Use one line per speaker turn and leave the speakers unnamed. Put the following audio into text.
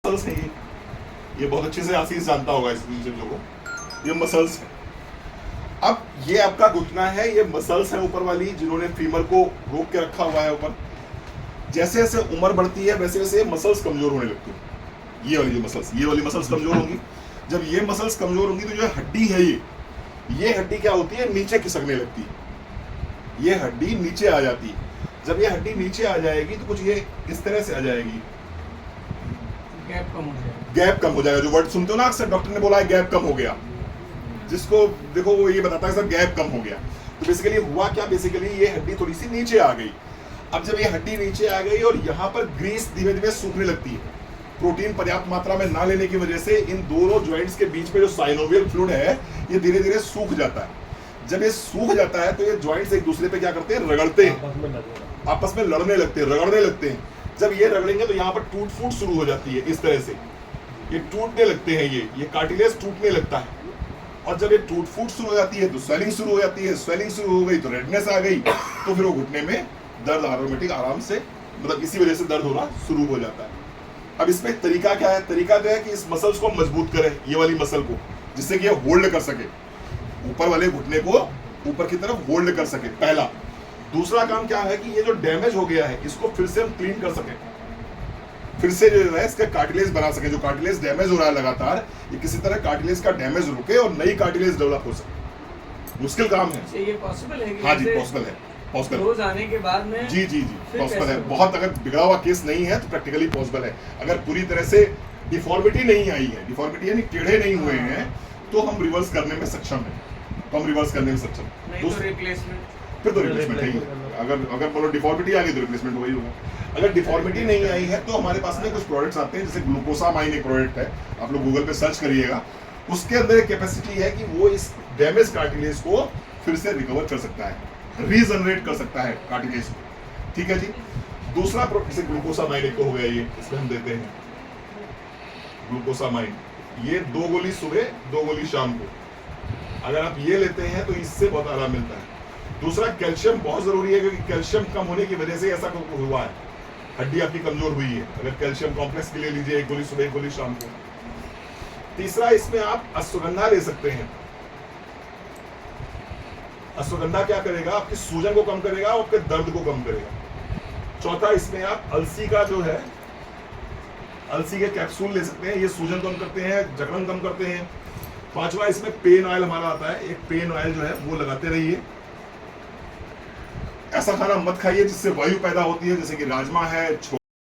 Muscles हैं ये बहुत अच्छे से आशीष जानता होगा इस चीजों को, ये मसल्स है। अब ये आपका घुटना है, ये मसल्स है ऊपर वाली जिन्होंने फीमर को रोक के रखा हुआ है ऊपर। जैसे जैसे उम्र बढ़ती है वैसे वैसे मसल्स कमजोर होने लगती है। ये वाली मसल्स कमजोर होंगी। जब ये मसल्स कमजोर होंगी तो जो हड्डी है ये हड्डी क्या होती है, नीचे खिसकने लगती है। ये हड्डी नीचे आ जाती है। जब ये हड्डी नीचे आ जाएगी तो कुछ ये इस तरह से आ जाएगी,
गैप कम हो जाएगा।
गैप कम हो जाएगा। जो वर्ड सुनते हो ना अक्सर, डॉक्टर ने बोला है गैप कम हो गया, जिसको देखो वो ये बताता है सर गैप कम हो गया। तो बेसिकली हुआ क्या, बेसिकली ये हड्डी थोड़ी सी नीचे आ गई। अब जब ये हड्डी नीचे आ गई और यहाँ पर ग्रीस धीमे धीमे सूखने लगती है, प्रोटीन पर्याप्त मात्रा में ना लेने की वजह से इन दोनों जॉइंट्स के बीच में जो साइनोवियल फ्लूइड है ये धीरे धीरे सूख जाता है। जब ये सूख जाता है तो ये जॉइंट्स एक दूसरे पे क्या करते हैं, रगड़ते हैं, आपस में लड़ने लगते हैं, रगड़ने लगते हैं। जब ये रगड़ेंगे तो यहाँ पर टूट फूट शुरू हो जाती है। इस तरह से ये टूटने लगते हैं, ये कार्टिलेज टूटने लगता है। और जब ये टूट फूट शुरू हो जाती है तो स्वेलिंग शुरू हो जाती है, स्वेलिंग शुरू हो गई तो रेडनेस आ गई, तो फिर वो घुटने में दर्द ऑटोमेटिक आराम से, मतलब इसी वजह से दर्द होना शुरू हो जाता है। अब इसमें तरीका क्या है, तरीका क्या है कि इस मसल्स को मजबूत करें, ये वाली मसल को, जिससे कि ये होल्ड कर सके, ऊपर वाले घुटने को ऊपर की तरफ होल्ड कर सके, पहला। दूसरा काम क्या है कि ये जो डैमेज हो गया है इसको फिर से हम क्लीन कर सके, फिर से जो है इसका कार्टिलेज बना सके। जो कार्टिलेज डैमेज हो रहा है लगातार, ये किसी तरह कार्टिलेज का डैमेज रुके और नई कार्टिलेज डेवलप हो सके। मुश्किल काम है।
ये पॉसिबल है कि
हाँ जी, पॉसिबल है, पॉसिबल।
रोज आने के बाद में
जी पॉसिबल है। बहुत अगर बिगड़ा हुआ केस नहीं है तो प्रैक्टिकली पॉसिबल है। अगर पूरी तरह से डिफॉर्मिटी नहीं आई है, डिफॉर्मिटी यानी टेढ़े नहीं हुए हैं, तो हम रिवर्स करने में सक्षम है,
नहीं तो रिप्लेसमेंट,
फिर तो रिप्लेसमेंट है ही। अगर बोलो डिफॉर्मिटी आ गई तो रिप्लेसमेंट वही होगा। अगर डिफॉर्मिटी नहीं आई है तो हमारे पास में कुछ प्रोडक्ट्स आते हैं, जैसे ग्लूकोसामाइन एक प्रोडक्ट है, आप लोग गूगल पे सर्च करिएगा। उसके अंदर एक कैपेसिटी है कि वो इस डैमेज कार्टिलेज को फिर से रिकवर कर सकता है, रीजनरेट कर सकता है कार्टिलेज को। ठीक है जी। दूसरा प्रोडक्ट जैसे ग्लूकोसामाइन एक हो गया, ये इसमें हम देते हैं ग्लूकोसामाइन, ये 2 गोली सुबह 2 गोली शाम को। अगर आप ये लेते हैं तो इससे बहुत आराम मिलता है। दूसरा कैल्शियम बहुत जरूरी है, क्योंकि कैल्शियम कम होने की वजह से ऐसा हुआ है, हड्डी आपकी कमजोर हुई है। अगर कैल्शियम कॉम्प्लेक्स के लिए लीजिए, 1 गोली सुबह 1 गोली शाम को। तीसरा इसमें आप अश्वगंधा ले सकते हैं। अश्वगंधा क्या करेगा, आपकी सूजन को कम करेगा और आपके दर्द को कम करेगा। चौथा इसमें आप अलसी का जो है, अलसी के कैप्सूल ले सकते हैं, ये सूजन कम करते हैं, जकड़न कम करते हैं। पांचवा इसमें पेन ऑयल हमारा आता है, एक पेन ऑयल जो है वो लगाते रहिए। ऐसा खाना मत खाइए जिससे वायु पैदा होती है, जैसे कि राजमा है,